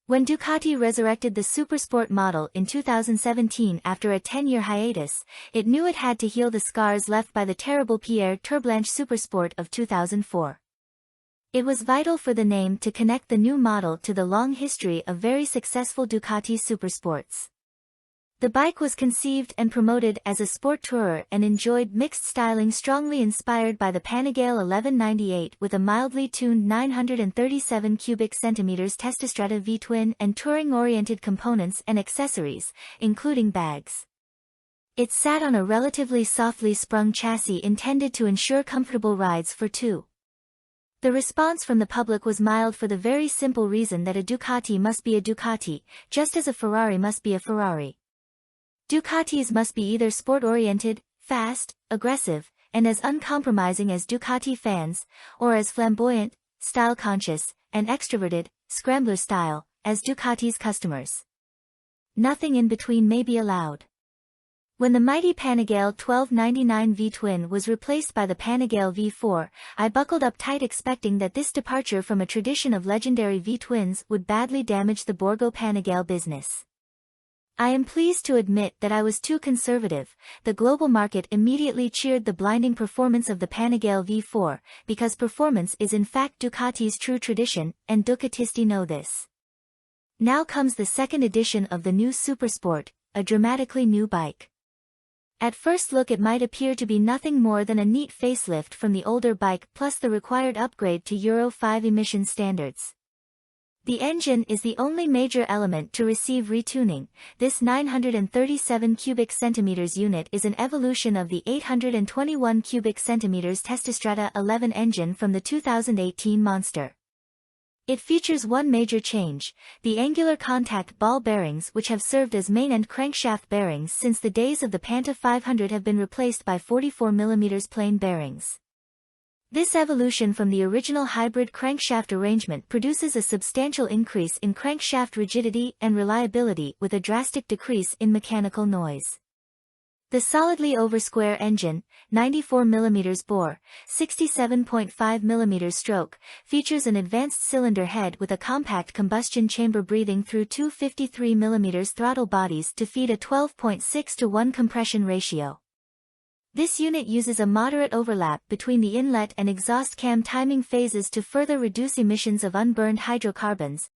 When Ducati resurrected the SuperSport model in 2017 after a 10-year hiatus, it knew it had to heal the scars left by the terrible Pierre Terblanche SuperSport of 2004. It was vital for the name to connect the new model to the long history of very successful Ducati SuperSports. The bike was conceived and promoted as a sport tourer and enjoyed mixed styling strongly inspired by the Panigale 1198 with a mildly tuned 937 cubic centimeters Testastretta V-twin and touring-oriented components and accessories, including bags. It sat on a relatively softly sprung chassis intended to ensure comfortable rides for two. The response from the public was mild for the very simple reason that a Ducati must be a Ducati, just as a Ferrari must be a Ferrari. Ducatis must be either sport-oriented, fast, aggressive, and as uncompromising as Ducati fans, or as flamboyant, style-conscious, and extroverted, scrambler style, as Ducati's customers. Nothing in between may be allowed. When the mighty Panigale 1299 V-twin was replaced by the Panigale V4, I buckled up tight expecting that this departure from a tradition of legendary V-twins would badly damage the Borgo Panigale business. I am pleased to admit that I was too conservative. The global market immediately cheered the blinding performance of the Panigale V4, because performance is in fact Ducati's true tradition, and Ducatisti know this. Now comes the second edition of the new SuperSport, a dramatically new bike. At first look it might appear to be nothing more than a neat facelift from the older bike plus the required upgrade to Euro 5 emission standards. The engine is the only major element to receive retuning. This 937 cubic centimeters unit is an evolution of the 821 cubic centimeters Testastretta 11 engine from the 2018 Monster. It features one major change: the angular contact ball bearings, which have served as main and crankshaft bearings since the days of the Panta 500, have been replaced by 44 mm plain bearings. This evolution from the original hybrid crankshaft arrangement produces a substantial increase in crankshaft rigidity and reliability with a drastic decrease in mechanical noise. The solidly over-square engine, 94 mm bore, 67.5 mm stroke, features an advanced cylinder head with a compact combustion chamber breathing through two 53 mm throttle bodies to feed a 12.6:1 compression ratio. This unit uses a moderate overlap between the inlet and exhaust cam timing phases to further reduce emissions of unburned hydrocarbons,